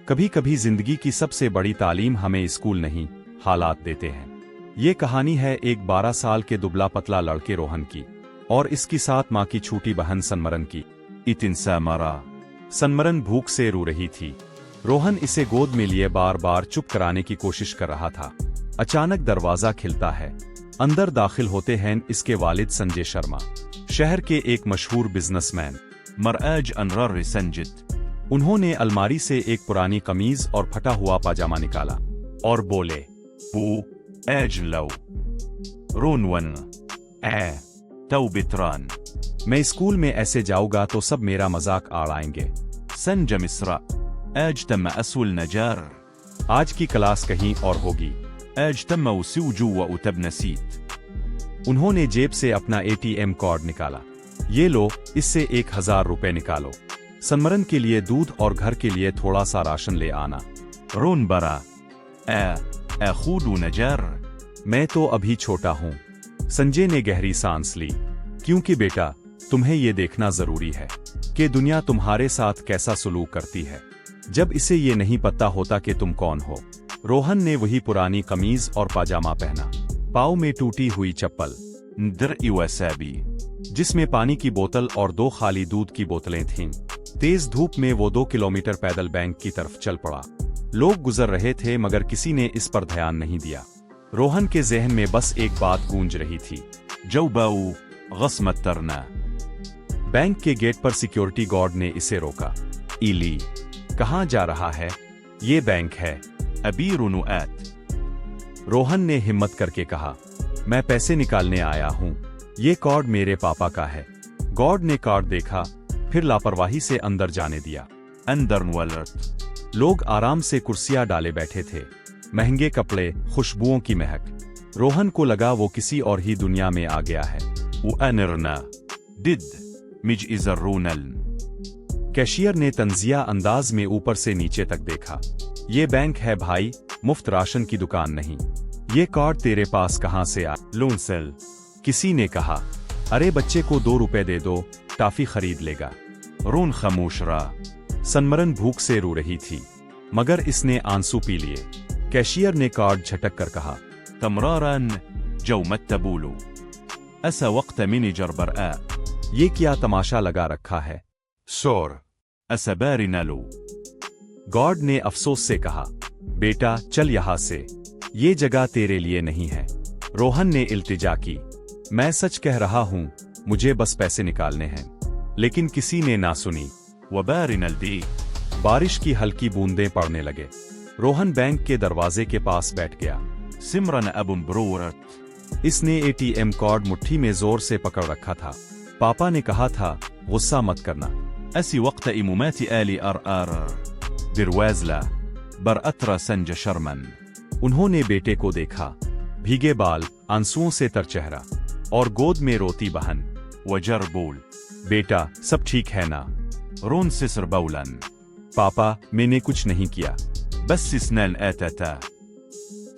कभी कभी जिंदगी की सबसे बड़ी तालीम हमें स्कूल नहीं, हालात देते हैं। ये कहानी है एक 12 साल के दुबला पतला लड़के रोहन की और इसकी 7 माह की छोटी बहन सनमरन की। इतिनसा मरा। सनमरन भूख से रो रही थी। रोहन इसे गोद में लिए बार बार चुप कराने की कोशिश कर रहा था। अचानक दरवाजा खिलता है। अंदर दाखिल होते हैं इसके वालिद संजय शर्मा, शहर के एक मशहूर बिजनेसमैन। मरआज अनर संजित। उन्होंने अलमारी से एक पुरानी कमीज और फटा हुआ पाजामा निकाला और बोले, बू एज लो रोनवन ए तौ बितरान। मैं स्कूल में ऐसे जाऊंगा तो सब मेरा मजाक आड़ाएंगे। संज मिस्रा एज तम असुल नजार। आज की क्लास कहीं और होगी। एज तम उसूजू व उतब नसीत। उन्होंने जेब से अपना ATM कार्ड निकाला। ये लो, इससे 1000 रुपए निकालो। सनमरन के लिए दूध और घर के लिए थोड़ा सा राशन ले आना। रोन बरा ए खूदू नजर। मैं तो अभी छोटा हूं। संजय ने गहरी सांस ली, क्योंकि बेटा तुम्हें ये देखना जरूरी है कि दुनिया तुम्हारे साथ कैसा सलूक करती है जब इसे ये नहीं पता होता कि तुम कौन हो। रोहन ने वही पुरानी कमीज और पाजामा पहना, पाँव में टूटी हुई चप्पल, जिसमें पानी की बोतल और 2 खाली दूध की बोतलें थीं। तेज धूप में वो 2 किलोमीटर पैदल बैंक की तरफ चल पड़ा। लोग गुजर रहे थे मगर किसी ने इस पर ध्यान नहीं दिया। रोहन के जहन में बस एक बात गूंज रही थी, जौबाऊ गस्मत तरना। बैंक के गेट पर सिक्योरिटी गार्ड ने इसे रोका। इली, कहाँ जा रहा है? ये बैंक है। अबी रुनुआत। रोहन ने हिम्मत करके कहा, मैं पैसे निकालने आया हूँ। ये कार्ड मेरे पापा का है। गार्ड ने कार्ड देखा, फिर लापरवाही से अंदर जाने दिया। अंदर नवलर्ट। लोग आराम से कुर्सियां डाले बैठे थे। महंगे कपड़े, खुशबुओं की महक। रोहन को लगा वो किसी और ही दुनिया में आ गया है। Did Mizo इजरूनल। कैशियर ने तंजिया अंदाज में ऊपर से नीचे तक देखा। ये बैंक है भाई, मुफ्त राशन की दुकान नहीं। ये कार्ड तेरे पास कहां से आया? Loan sale. किसी ने कहा, अरे बच्चे को 2 रुपए दे दो, टाफी खरीद लेगा। रोन खामोश रहा। सनमरन भूख से रो रही थी मगर इसने आंसू पी लिए। कैशियर ने कार्ड झटक कर कहा, तमरारन जो मत तबूलू ऐसा वक्त मिनी जरबर आ। ये क्या तमाशा लगा रखा है? शोर ऐसा बैरी नलो। गार्ड ने अफसोस से कहा, बेटा चल यहां से, ये जगह तेरे लिए नहीं है। रोहन ने इल्तिजा की, मैं सच कह रहा हूं, मुझे बस पैसे निकालने हैं। लेकिन किसी ने ना सुनी। वबारिनल दी। बारिश की हल्की बूंदें पड़ने लगे। रोहन बैंक के दरवाजे के पास बैठ गया। सिमरन अबुम ब्रोरत। इसने ATM कार्ड मुट्ठी में जोर से पकड़ रखा था। पापा ने कहा था, गुस्सा मत करना। ऐसी वक्त इमुमाती आली आर दिरवाजला बरअतरा संज शर्मन। उन्होंने बेटे को देखा, भीगे बाल, आंसुओं से तर चेहरा और गोद में रोती बहन। वजर बोल, बेटा सब ठीक है ना? रोन सिसर बौलन। पापा मैंने कुछ नहीं किया, बस सिस्नैन एता।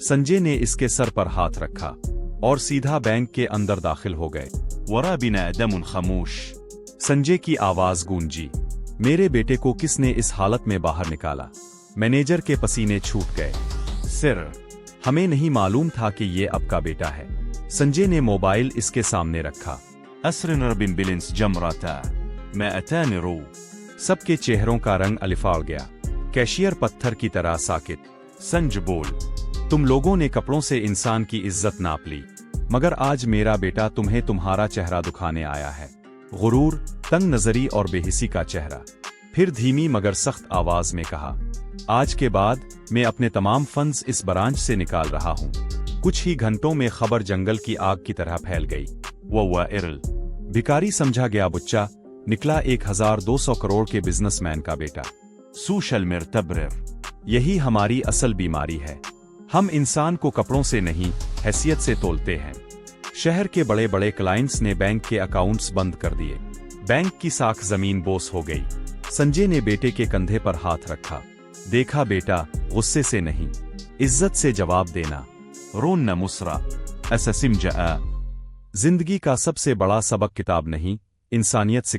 संजय ने इसके सर पर हाथ रखा और सीधा बैंक के अंदर दाखिल हो गए। वरा बिना दमुन खामोश। संजय की आवाज गूंजी, मेरे बेटे को किसने इस हालत में बाहर निकाला? मैनेजर के पसीने छूट गए। सिर, हमें नहीं मालूम था कि ये आपका बेटा है। संजय ने मोबाइल इसके सामने रखा। असरन बिन बिलिंस जमराता मैं अतान रो। सबके चेहरों का रंग अलिफाड़ गया। कैशियर पत्थर की तरह साकित। संज बोल, तुम लोगों ने कपड़ों से इंसान की इज्जत नाप ली, मगर आज मेरा बेटा तुम्हें तुम्हारा चेहरा दुखाने आया है। गुरूर, तंग नजरी और बेहिसी का चेहरा। फिर धीमी मगर सख्त आवाज में कहा, आज के बाद मैं अपने तमाम फंड्स इस ब्रांच से निकाल रहा हूं। कुछ ही घंटों में खबर जंगल की आग की तरह फैल गई। वह इरल भिखारी समझा गया बच्चा, निकला 1200 करोड़ के बिजनेसमैन का बेटा। सूशल मिर तब्रर। यही हमारी असल बीमारी है। हम इंसान को कपड़ों से नहीं, हैसियत से तोलते हैं। शहर के बड़े बड़े क्लाइंट्स ने बैंक के अकाउंट्स बंद कर दिए। बैंक की साख जमीन बोस हो गई। संजय ने बेटे के कंधे पर हाथ रखा। देखा बेटा, गुस्से से नहीं, इज्जत से जवाब देना। रोन न मुसरा ऐसा सिमजा। जिंदगी का सबसे बड़ा सबक किताब नहीं, इंसानियत सिखा